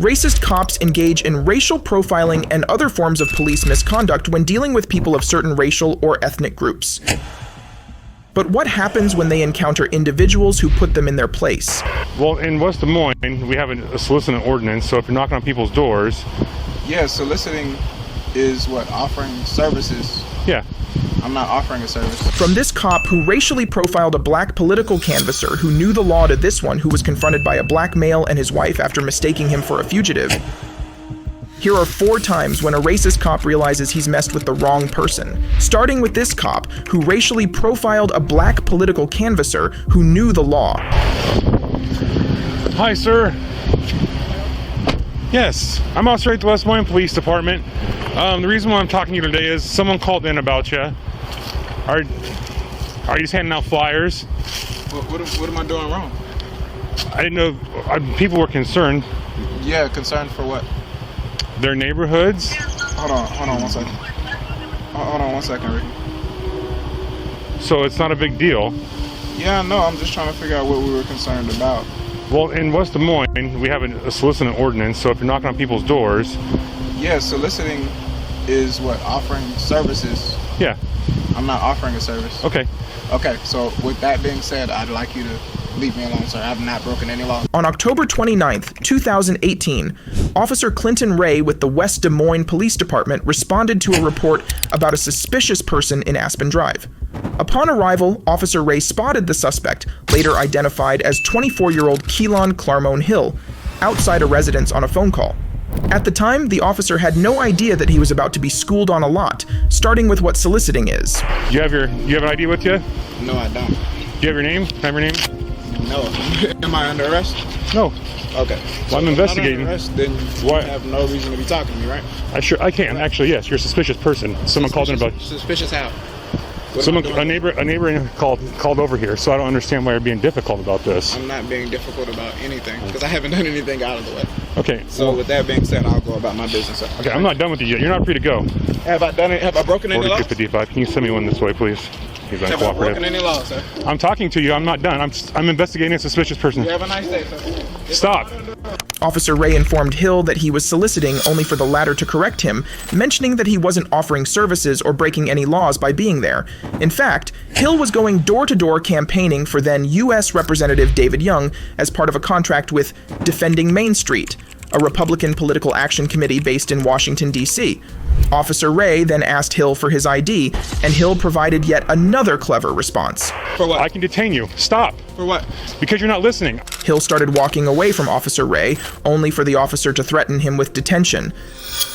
Racist cops engage in racial profiling and other forms of police misconduct when dealing with people of certain racial or ethnic groups. But what happens when they encounter individuals who put them in their place? Well, in West Des Moines, we have a soliciting ordinance, so if you're knocking on people's doors... Yeah, soliciting is what? Offering services. Yeah. I'm not offering a service. From this cop who racially profiled a black political canvasser who knew the law to this one who was confronted by a black male and his wife after mistaking him for a fugitive. Here are 4 times when a racist cop realizes he's messed with the wrong person. Starting with this cop who racially profiled a black political canvasser who knew the law. Hi, sir. Yes, I'm Officer at the West Des Moines Police Department. The reason why I'm talking to you today is someone called in about you. Are you just handing out flyers? What am I doing wrong? I didn't know. People were concerned. Yeah, concerned for what? Their neighborhoods. Hold on 1 second. Hold on 1 second, Ricky. So it's not a big deal. Yeah, no, I'm just trying to figure out what we were concerned about. Well, in West Des Moines, we have a soliciting ordinance, so if you're knocking on people's doors... Yeah, soliciting is what? Offering services. Yeah. I'm not offering a service. Okay. Okay, so with that being said, I'd like you to leave me alone, sir. I've not broken any law. On October 29th, 2018, Officer Clinton Ray with the West Des Moines Police Department responded to a report about a suspicious person in Aspen Drive. Upon arrival, Officer Ray spotted the suspect, later identified as 24-year-old Keelan Clarmone Hill, outside a residence on a phone call. At the time, the officer had no idea that he was about to be schooled on a lot, starting with what soliciting is. You have an ID with you? No, I don't. Do you have your name? Can I have your name? No. Am I under arrest? No. Okay. Well, I'm investigating. If I'm under arrest, then you have no reason to be talking to me, right? I can. Actually, yes. You're a suspicious person. Someone called in about... Suspicious how? A neighbor called over here, so I don't understand why you're being difficult about this. I'm not being difficult about anything, because I haven't done anything out of the way. Okay. So with that being said, I'll go about my business. Okay, I'm not done with you yet. You're not free to go. Have I done it? Have I broken any laws? 4255. Can you send me one this way, please? He's Have I broken any laws, sir? I'm talking to you. I'm not done. I'm investigating a suspicious person. You have a nice day, sir. Stop. Officer Ray informed Hill that he was soliciting, only for the latter to correct him, mentioning that he wasn't offering services or breaking any laws by being there. In fact, Hill was going door-to-door campaigning for then U.S. Representative David Young as part of a contract with Defending Main Street, a Republican political action committee based in Washington, D.C. Officer Ray then asked Hill for his ID, and Hill provided yet another clever response. For what? I can detain you. Stop. For what? Because you're not listening. Hill started walking away from Officer Ray, only for the officer to threaten him with detention.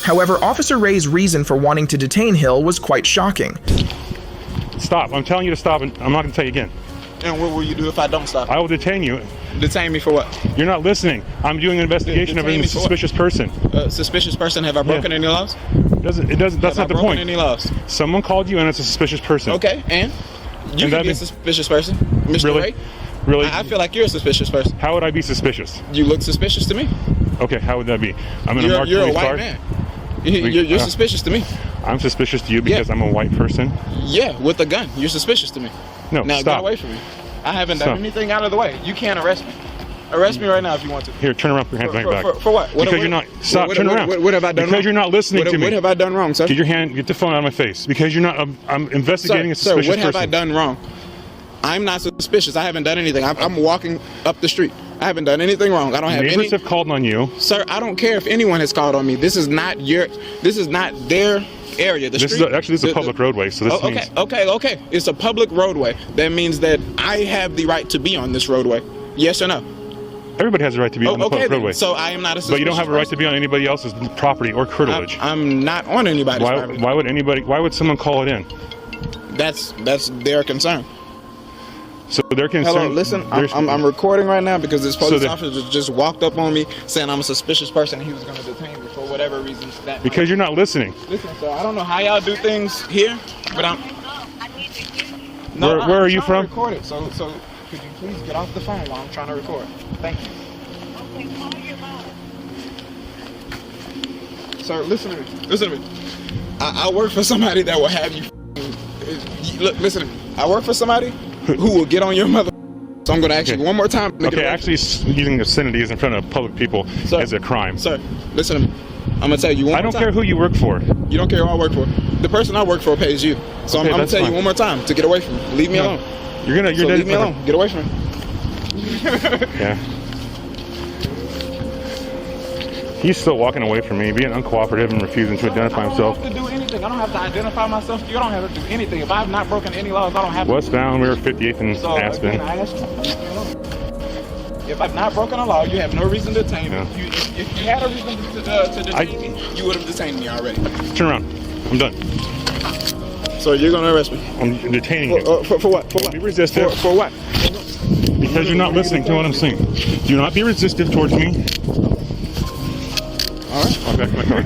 However, Officer Ray's reason for wanting to detain Hill was quite shocking. Stop. I'm telling you to stop, and I'm not going to tell you again. And what will you do if I don't stop? I will detain you. Detain me for what? You're not listening. I'm doing an investigation of a suspicious person. Suspicious person? Have I broken any laws? That's not the point. Have I broken any laws? Someone called you and it's a suspicious person. Okay, and? You can be a suspicious person, Mr. Really? Ray. Really? I feel like you're a suspicious person. How would I be suspicious? You look suspicious to me. Okay, how would that be? I'm in a marked You're a police white car. man. You're suspicious to me. I'm suspicious to you because I'm a white person? Yeah, with a gun. You're suspicious to me. No, now stop. get away from me. I haven't done anything out of the way. You can't arrest me. Arrest me right now if you want to. Here, turn around, put your hands behind your back. For what? Because you're not. Stop. Turn around. What have I done wrong? Because you're not listening to me. What have I done wrong, sir? Get the phone out of my face. Because you're not. I'm investigating a suspicious person. Sir, what have I done wrong? I'm not suspicious. I haven't done anything. I'm walking up the street. I haven't done anything wrong. I don't have Neighbors have called on you. Sir, I don't care if anyone has called on me. This is not their area. This is a public roadway, so this means... Okay. It's a public roadway. That means that I have the right to be on this roadway. Yes or no? Everybody has the right to be on the public roadway. So I am not a suspicious But you don't have a right to be on anybody else's property or curtilage. I'm not on anybody's property. Why would someone call it in? That's their concern. So they're concerned. Hello, listen, I'm recording right now because this police officer just walked up on me saying I'm a suspicious person and he was going to detain me for whatever reason. Because you're not listening. Listen, sir, I don't know how y'all do things here, but Where are you from? Record it, so could you please get off the phone while I'm trying to record? Thank you. Sir, listen to me. I work for somebody that will have you. Look, listen to me. I work for somebody who will get on your mother on I'm going to ask you one more time. Okay, actually using obscenities in front of public people is a crime. Sir, listen to me. I'm going to tell you one more time. I don't care who you work for. You don't care who I work for. The person I work for pays you. So I'm going to tell you one more time to get away from me. Leave me alone. You're leave me alone. Get away from me. Yeah. He's still walking away from me, being uncooperative and refusing to identify himself. I don't have to do anything. I don't have to identify myself. You don't have to do anything. If I have not broken any laws, I don't have to. Westbound, we were 58th and Aspen. Again, I asked you, if I've not broken a law, you have no reason to detain me. If you had a reason to detain me, you would have detained me already. Turn around. I'm done. So you're going to arrest me? I'm detaining you. For what? For what? Be resistive. For what? Because you're not listening to what I'm saying. Do not be resistive towards me. All right. I'll back my car.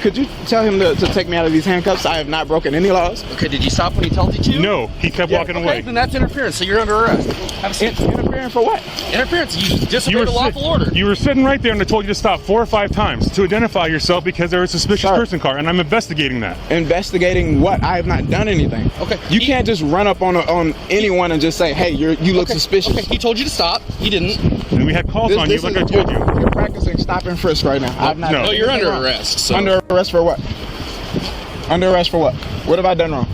Could you tell him to take me out of these handcuffs? I have not broken any laws. Okay, did you stop when he told you to? No, he kept walking away. Then that's interference, so you're under arrest. Have a seat. Interfering for what? Interference, you disobeyed the lawful order. You were sitting right there and I told you to stop 4 or 5 times to identify yourself because there was a suspicious person car, and I'm investigating that. Investigating what? I have not done anything. Okay. You can't just run up on anyone and just say, hey, you look suspicious. Okay, he told you to stop. He didn't. And we had calls on you like I told you. You're practicing stop and frisk right now. I've not. No, you're under arrest. So. Under arrest for what? Under arrest for what? What have I done wrong?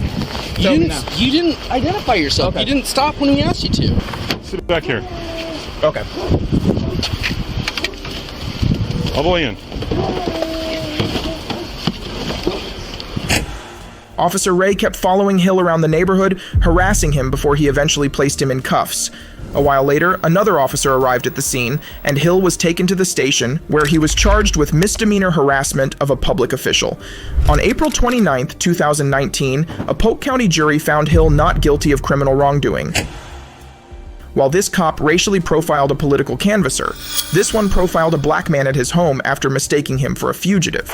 You didn't identify yourself. Okay. You didn't stop when we asked you to. Sit back here. Okay. All the way in. Officer Ray kept following Hill around the neighborhood, harassing him before he eventually placed him in cuffs. A while later, another officer arrived at the scene, and Hill was taken to the station, where he was charged with misdemeanor harassment of a public official. On April 29, 2019, a Polk County jury found Hill not guilty of criminal wrongdoing. While this cop racially profiled a political canvasser, this one profiled a black man at his home after mistaking him for a fugitive.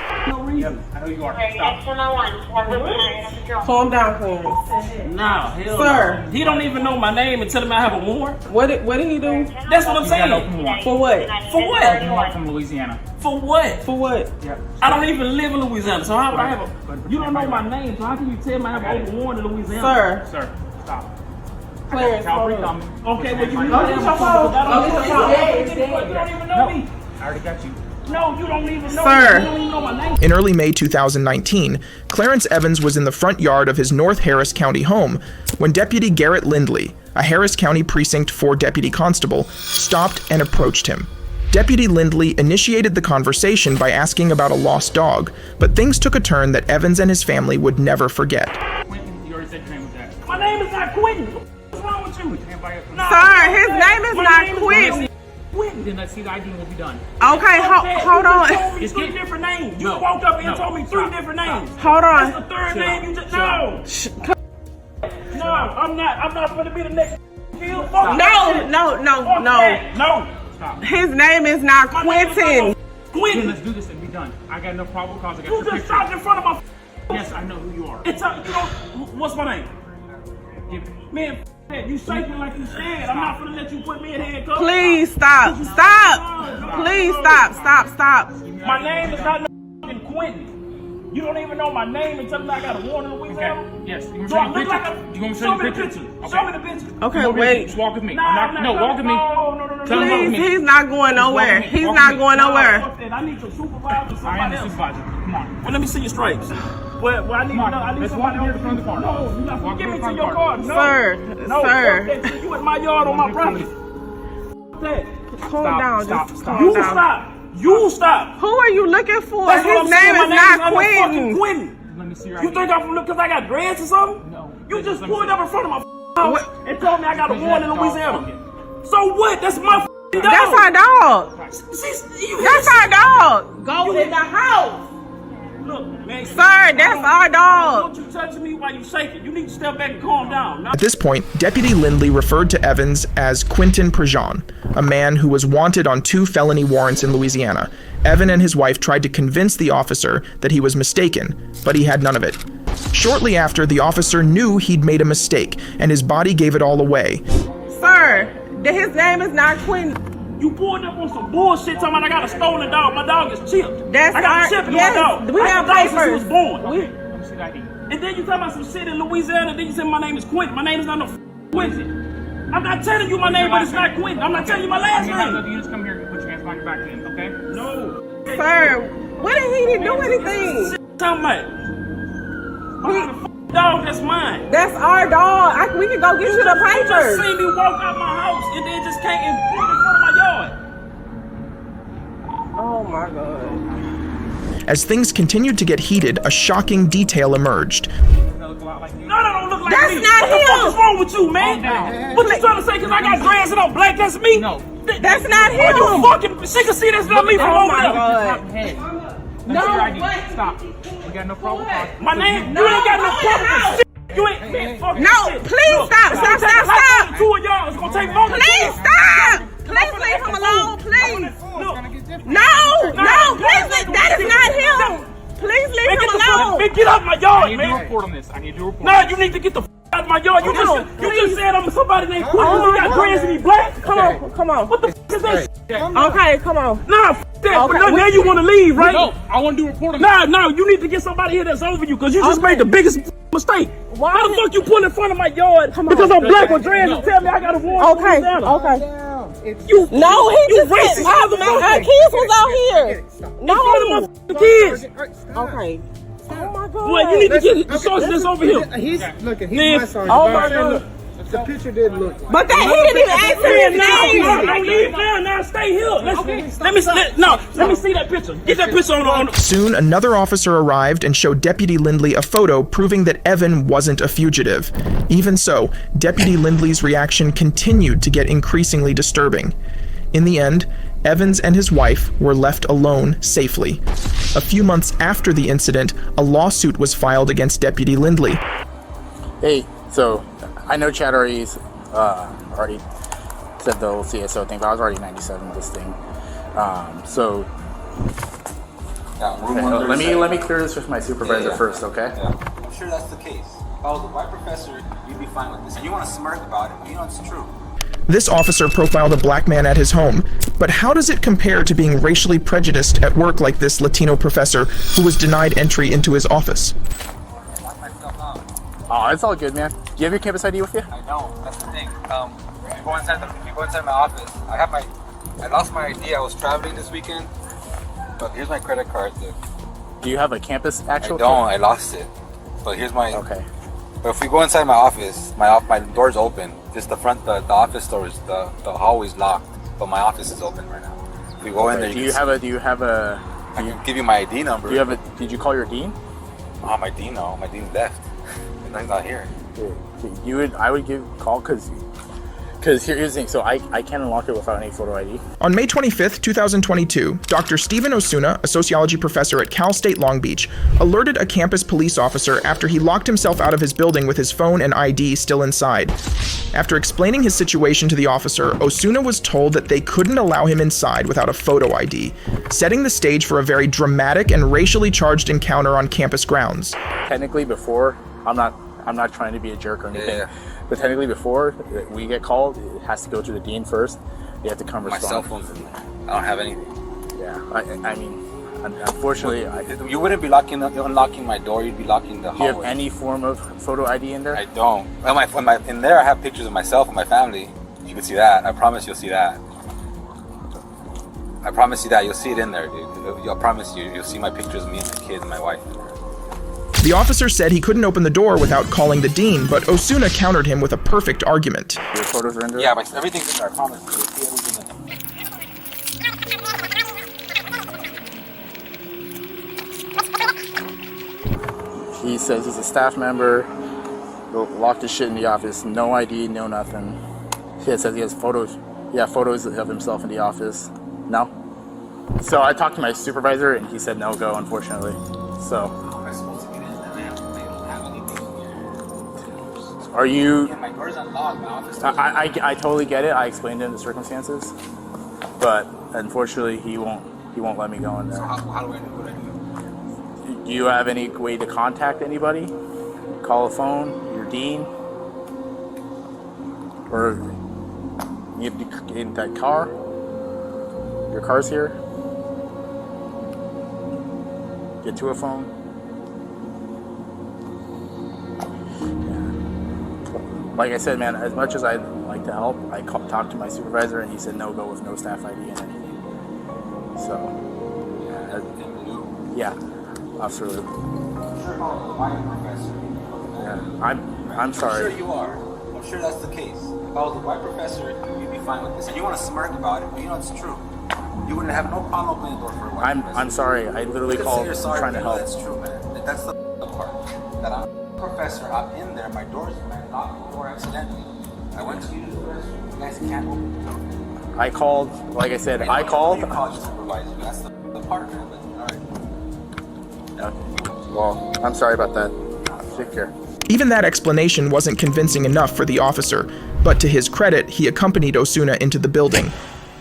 Calm down, Clarence. No, hell Sir. no. He don't even know my name and tell him I have a warrant. What did he do? That's what I'm saying. For what? For what? Warrant from Louisiana. For what? For what? Yep. I don't even live in Louisiana, so how would I have a... You don't know my name, so how can you tell me I have a warrant in Louisiana? Sir, stop. Clarence, Calvary hold on. coming. Okay, well you Go know get that your phone. I don't Go know get your you don't even know me. I already got you. No, you don't even know Sir. me. You don't even know my name. In early May 2019, Clarence Evans was in the front yard of his North Harris County home when Deputy Garrett Lindley, a Harris County Precinct 4 deputy constable, stopped and approached him. Deputy Lindley initiated the conversation by asking about a lost dog, but things took a turn that Evans and his family would never forget. Quentin, you already said your name was that. My name is not Quentin. What's wrong with you? No, Sir, his name is not Quentin. Then let's see the ID and we'll be done. Okay, hold You on. told me 3 different names. You walked up here and told me 3 different names. Hold That's on. the 3rd name you just... No. No, I'm not going to be the next... No. No. His name is not Quentin. Then Quentin. let's do this and be done. I got no probable cause. I got You your just picture. stopped in front of my... Yes, I know who you are. It's a, what's my name? Man, you shaking like you scared. I'm not gonna let you put me in handcuffs. Please stop. Stop. Please stop. My name is not no Quentin. You don't even know my name and tell me I got a warrant in Louisiana? Okay. Yes. You Do I look like a... You want me to Show show me you the the picture. picture? Show me the picture. Okay, wait. Just walk with me. No, walk with me. No. Tell him walk with me. He's not going nowhere. Walk with me. He's Walk not with me. going nowhere. I need your supervisor or I am somebody the else. supervisor. Come on. Well, let me see your stripes. Well, I need, Come on, I need let's somebody walk else. in front of the car. No, you're not Walk get in me to front of your the car. car. No. Sir. You in my yard on my property. Calm down. Stop. Just calm You down. stop. You stop. Who are you looking for? That's what His I'm saying. name My is not fucking Quentin. Quentin. Let me see your You ID. think I'm from because I got dreads or something? No. You just Let me pulled see. up in front of my house and told me I got a warrant in Louisiana. So what? That's my dog. That's our dog. That's our dog. Go in the house. Look, man. Sir, that's our dog. Don't you touch me while you shaking. You need to step back and calm down. At this point, Deputy Lindley referred to Evans as Quentin Prejean, a man who was wanted on 2 felony warrants in Louisiana. Evan and his wife tried to convince the officer that he was mistaken, but he had none of it. Shortly after, the officer knew he'd made a mistake, and his body gave it all away. Sir, his name is not Quentin. You pulled up on some bullshit talking about I got a stolen dog. My dog is chipped. That's I got our- a chip in yes, my dog. we I have had a dog since he papers. was born. Let me see the ID. And then you talking about some shit in Louisiana. Then you say my name is Quentin. My name is not no Quentin. I'm not telling you my name, but it's not Quentin. I'm not telling you my last name. You just come here and put your hands behind your back then, okay? No. Sir, what did he didn't do anything? Talking about. Dog, that's mine. That's our dog. We can go get you the You just papers. seen me walk out my house and then just came and put it in front of my yard. Oh my God. As things continued to get heated, a shocking detail emerged. No, that don't look like That's me. not What the fuck him. is wrong with you, man? What you trying to say? Cause I got dreads and I'm black, that's me? No. That's not Oh, you him. fucking, she can see that's not me from Oh over my there. God. Hey. No, Your ID. what? Stop. We got no problem. My name, you ain't got no problem with shit. You ain't, man, fuck No, that shit. please Look, stop, it's stop, gonna take stop, a lot stop. more than two of y'all. It's gonna take more than Please two. stop. Please leave him alone, please. Look, No, please, that is not him. Please leave man, him get the fuck, alone. man, get out my I yard, need to do a man. report on this. I need to do a report. No, you need to get the out of my yard. You just said I'm somebody named Quentin. Oh He my got God. dreads and he black. Come on, come on. What the fuck is that? Okay, come on. Nah, f that. Okay, But now you want to leave, right? No, I want to do a report on this. No, you need to get somebody here that's over you because you just made the biggest mistake. Why How the did- fuck you pull in front of my yard Come on. because I'm black with dreads and tell me I got a warrant? Okay, okay. You, No, he you just racist. our kids was out here. No. The kids. Okay. Oh my God. Boy, you need to get the source that's over here. He's looking. He's Man, my sergeant. oh my God. The picture didn't look. But that he didn't even ask him his name. Don't leave now. Now stay here. Let me see that picture. Get that picture on. Soon, another officer arrived and showed Deputy Lindley a photo proving that Evan wasn't a fugitive. Even so, Deputy Lindley's reaction continued to get increasingly disturbing. In the end, Evans and his wife were left alone safely. A few months after the incident, a lawsuit was filed against Deputy Lindley. Hey, so I know Chad already said the whole CSO thing, but I was already 97 with this thing. Let me clear this with my supervisor first, okay? Yeah. I'm sure that's the case. If I was a white professor, you'd be fine with this. And you want to smirk about it, but you know it's true. This officer profiled a black man at his home, but how does it compare to being racially prejudiced at work like this Latino professor who was denied entry into his office? Oh, it's all good, man. Do you have your campus ID with you? I don't. That's the thing. If you go inside my office, I lost my ID. I was traveling this weekend, but here's my credit card. Do you have a campus actual? I don't. I lost it. But here's my. Okay. But if we go inside my office, my door's open. Just the front, the office door is the hallway's locked, but my office is open right now. If we go in there, Do you have a? I can give you my ID number. Did you call your dean? Oh, my dean, no. My dean left. He's not here. I would give a call because here's the thing. So I can't unlock it without any photo ID. On May 25th, 2022, Dr. Stephen Osuna, a sociology professor at Cal State Long Beach, alerted a campus police officer after he locked himself out of his building with his phone and ID still inside. After explaining his situation to the officer, Osuna was told that they couldn't allow him inside without a photo ID, setting the stage for a very dramatic and racially charged encounter on campus grounds. Technically, before I'm not trying to be a jerk or anything. Yeah. But technically, before we get called, it has to go to the dean first. You have to come My cell respond. phone's in there. I don't have anything. Yeah, I mean, unfortunately, You wouldn't be unlocking my door. You'd be locking the do you have hallway. any form of photo ID in there? I don't. In there, I have pictures of myself and my family. You can see that. I promise you'll see that. I promise you that. You'll see it in there, dude. I promise you. You'll see my pictures of me and my kids and my wife. The officer said he couldn't open the door without calling the dean, but Osuna countered him with a perfect argument. Your photos are in there? Yeah, but everything's in there. I promise you. You'll see everything in there. He says he's a staff member, locked his shit in the office, no ID, no nothing. He says he has photos. Yeah, photos of himself in the office. No. So I talked to my supervisor and he said no go, unfortunately. So. Am I supposed to get in there? I don't have anything here. Are you? Yeah, my door's unlocked. My office door's I totally get it. I explained to him the circumstances, but unfortunately he won't let me go in there. So how do I do what I do? Do you have any way to contact anybody? Call a phone, your dean, or you have to get in that car. Your car's here. Get to a phone. like I said, man, as much as I'd like to help, I talked to my supervisor and he said no go with no staff ID and anything. So, yeah, Officer Luke. Yeah, I'm sorry. I'm sure you are. I'm sure that's the case. If I was a white professor, you'd be fine with this. And you want to smirk about it, but you know it's true. You wouldn't have no problem opening the door for a white professor. I'm sorry. I literally called trying to help. That's true, man. That's the part. That I'm a professor. I'm in there. My door's locked the door accidentally. I went to use the restroom. You guys can't open the door. I called. Like I said, I called. You called your supervisor. That's the part, man. But all right. Okay. Well, I'm sorry about that. Take care. Even that explanation wasn't convincing enough for the officer, but to his credit, he accompanied Osuna into the building.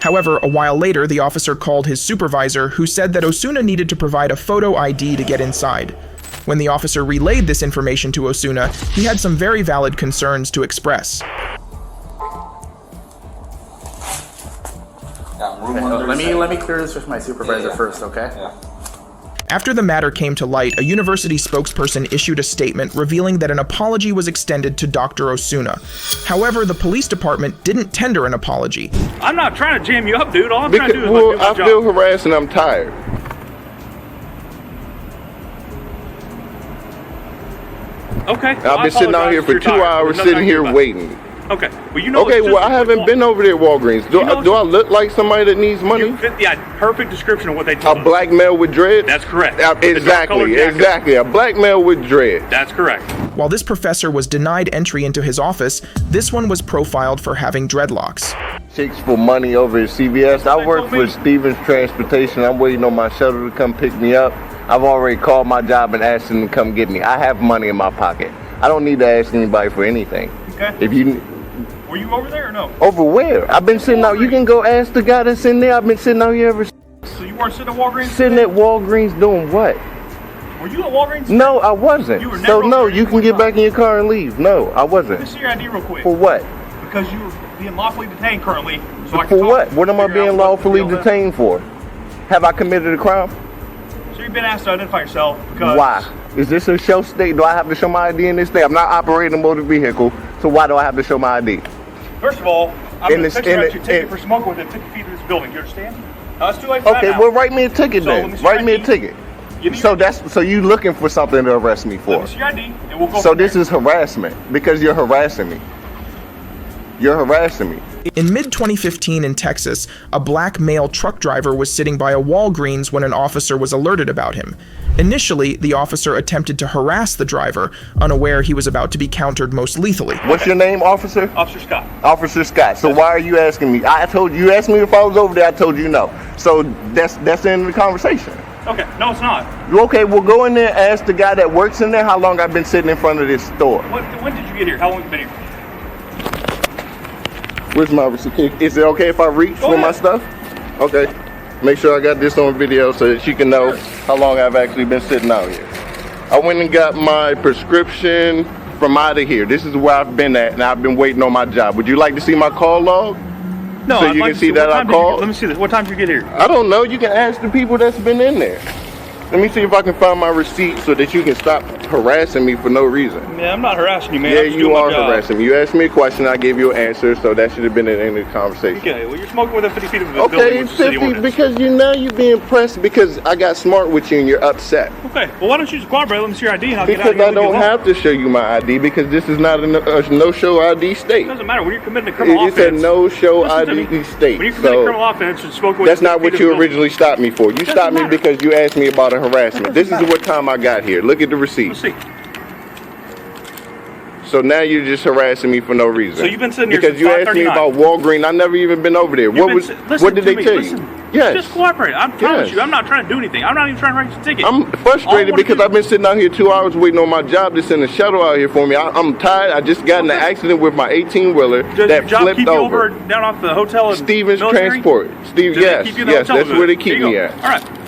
However, a while later, the officer called his supervisor, who said that Osuna needed to provide a photo ID to get inside. When the officer relayed this information to Osuna, he had some very valid concerns to express. Let me clear this with my supervisor first, okay? Yeah. After the matter came to light, a university spokesperson issued a statement revealing that an apology was extended to Dr. Osuna. However, the police department didn't tender an apology. I'm not trying to jam you up, dude. All I'm trying to do is do my job. I feel harassed and I'm tired. Okay. I've been sitting out here for 2 hours, sitting here waiting. Okay. Well, you know. Okay. Well, I haven't been over there at Walgreens. Do I look like somebody that needs money? You fit the perfect description of what they told A black male with dreads? That's correct. Exactly. A black male with dreads. That's correct. While this professor was denied entry into his office, this one was profiled for having dreadlocks. Chicks for money over at CVS. I work for Stevens Transportation. I'm waiting on my shuttle to come pick me up. I've already called my job and asked them to come get me. I have money in my pocket. I don't need to ask anybody for anything. Okay. If you Were you over there or no? Over where? I've been sitting out. You can go ask the guy that's in there. I've been sitting out here ever. So you weren't sitting at Walgreens? Sitting at Walgreens doing what? Were you at Walgreens? No, I wasn't. You were never So no, over there you can get back in your car and leave. No, I wasn't. Let me see your ID real quick. For what? Because you were being lawfully detained currently. So I can For talk what? What am I figure being out what lawfully the deal is. detained for? Have I committed a crime? So you've been asked to identify yourself because... Why? Is this a show state? Do I have to show my ID in this state? I'm not operating a motor vehicle, so why do I have to show my ID? First of all, I'm going to text you out your ticket for smoking within 50 feet of this building. You understand? No, it's too late for that Okay, now. well, write me a ticket then. Write me a ticket. So you looking for something to arrest me for? Let me see your ID, and we'll go So from this there. is harassment because you're harassing me. You're harassing me. In mid-2015 in Texas, a black male truck driver was sitting by a Walgreens when an officer was alerted about him. Initially, the officer attempted to harass the driver, unaware he was about to be countered most lethally. What's your name, officer? Officer Scott. Officer Scott. So why are you asking me? I told you asked me if I was over there. I told you no. So that's the end of the conversation. Okay, no, it's not. Okay, well go in there and ask the guy that works in there how long I've been sitting in front of this store. When did you get here? How long have you been here? Where's my receipt? Is it okay if I reach for my stuff? Okay. Make sure I got this on video so that she can know how long I've actually been sitting out here. I went and got my prescription from out of here. This is where I've been at, and I've been waiting on my job. Would you like to see my call log? No, so you can see that I called? Let me see this. What time did you get here? I don't know. You can ask the people that's been in there. Let me see if I can find my receipt so that you can stop harassing me for no reason. Yeah, I'm not harassing you, man. Yeah, I'm just you doing my are job. harassing me. You asked me a question, I gave you an answer, so that should have been the end of the conversation. Okay, well, you're smoking within 50 feet of the building. Okay, Which is city 50 ordinance. because you're being pressed because I got smart with you and you're upset. Okay, well, why don't you just cooperate? Let me see your ID and I'll get out Because of here. I don't have to show you my ID because this is not a no-show ID state. It doesn't matter. When you're committing a criminal It's a offense. no-show Listen to ID me. state. When you're committing a criminal offense, you're smoking That's within not 50 what feet you of the building. originally stopped me for. You Doesn't stopped me matter. because you asked me about a harassment. This is what time I got here. Look at the receipt. Let's see. So now you're just harassing me for no reason. So you've been sitting here because since you asked me 5:39. about Walgreens. I never even been over there. What did they tell you? Yes. Just cooperate. I'm telling you. I'm not trying to do anything. I'm not even trying to write you a ticket. I'm frustrated because I've been sitting out here 2 hours waiting on my job to send a shuttle out here for me. I'm tired. I just got in an accident with my 18-wheeler Does that your job flipped keep you over. down off the hotel in Stevens military? Transport. Does they Yes, keep you in the yes, hotel? that's where they keep There you me go. at. All right.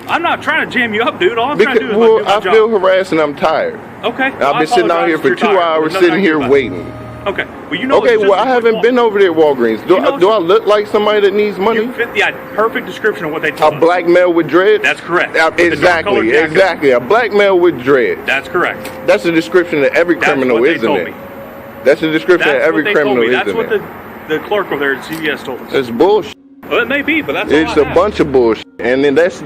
I'm not trying to jam you up, dude. All I'm trying to do is Well, do my I job. feel harassed and I'm tired. Okay. I've been sitting out here for 2 hours sitting here waiting. Okay. Well, you know. Okay, well, I haven't been over there at Walgreens. Do I look like somebody that needs money? You fit the perfect description of what they told A black male with dreads? That's correct. Exactly. A black male with dreads. That's correct. That's the description that every criminal what they is, isn't told it? me. That's the description of That's every what they criminal told me. is That's in what there. the clerk over there at CVS told us. It's bullshit. Well, it may be, but that's It's all I a have. bunch of bullshit. And then that's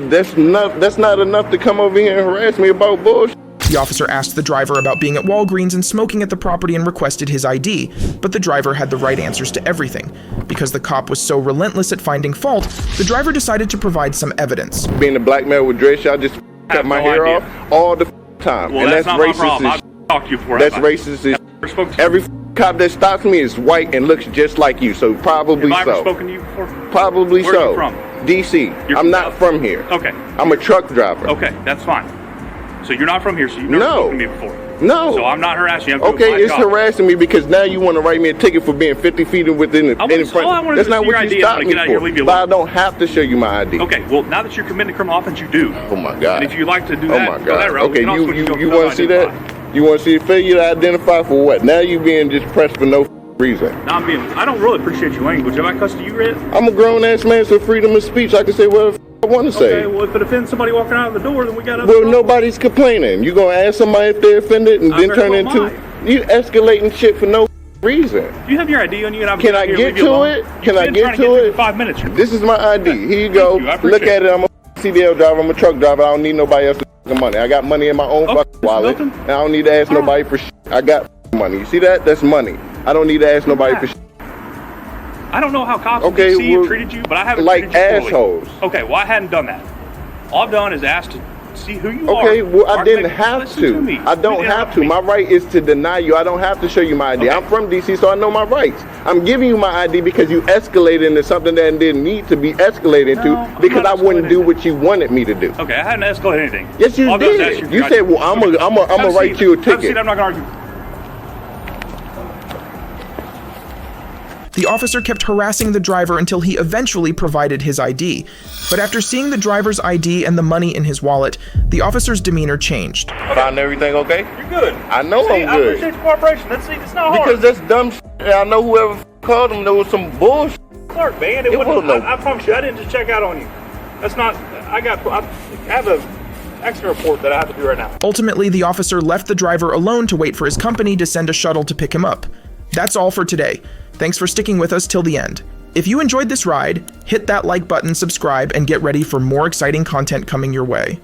not enough to come over here and harass me about bullshit. The officer asked the driver about being at Walgreens and smoking at the property and requested his ID, but the driver had the right answers to everything. Because the cop was so relentless at finding fault, the driver decided to provide some evidence. Being a black man with dreads, I just cut my hair off all the time. Well, and that's not my racist. problem. I've talked to you before. That's racist. Every cop that stops me is white and looks just like you, so probably Have I ever so. spoken to you before? Probably Where so. are you from? DC. I'm not from here. Okay. I'm a truck driver. Okay, that's fine. So you're not from here, so you've never spoken to me before. No. So I'm not harassing you. I'm doing Okay, my it's job. harassing me because now you want to write me a ticket for being 50 feet within the All I front. wanted That's to not see your what ID. you I'm stopped gonna me get out of here, for. leave you But I alone. don't have to show you my ID. Okay, well, now that you're committing a criminal offense, you do. Oh my God. And if you like to do Oh that, my go that God. route. We Okay, can also go you want to see that? You want to see a failure to identify for what? Now you being just pressed for no reason. Now I don't really appreciate your language. Have I cussed you yet? I'm a grown ass man, so freedom of speech. I can say whatever I want to say. Okay, well, if it offends somebody walking out the door, then we got to. Well, nobody's complaining. You gonna ask somebody if they're offended and then turn into you escalating shit for no reason. Do you have your ID on you? And I'm Can I get to it? Can I get to it? 5 minutes. This is my ID. Here you go. you. I appreciate Look at it. I'm a CDL driver. I'm a truck driver. I don't need nobody else's money. I got money in my own fucking wallet, and I don't need to ask nobody for shit. I got money. You see that? That's money. I don't need to ask nobody for shit. I don't know how cops Okay, in DC have well, treated you, but I haven't like treated you poorly. assholes. Okay, well, I hadn't done that. All I've done is asked to see who you are. Okay, well, I didn't Make- have listen to. me. I don't You have interrupt to. me. My right is to deny you. I don't have to show you my ID. I'm from DC, so I know my rights. I'm giving you my ID because you escalated into something that didn't need to be escalated No, to I'm because not I wouldn't do escalating. what you wanted me to do. Okay, I hadn't escalated anything. Yes, you All I've done is ask did. for You your said, ID. well, I'm gonna write you a Have a seat. ticket. I'm not going to argue. The officer kept harassing the driver until he eventually provided his ID. But after seeing the driver's ID and the money in his wallet, the officer's demeanor changed. Found everything okay? You're good. I know See, I'm I good. appreciate your cooperation. It's not hard. Because that's dumb shit. And I know whoever called him, there was some bullshit. Clark, man, it It wasn't, wasn't no- I promise you, I didn't just check out on you. That's not. I have a accident report that I have to do right now. Ultimately, the officer left the driver alone to wait for his company to send a shuttle to pick him up. That's all for today. Thanks for sticking with us till the end. If you enjoyed this ride, hit that like button, subscribe, and get ready for more exciting content coming your way.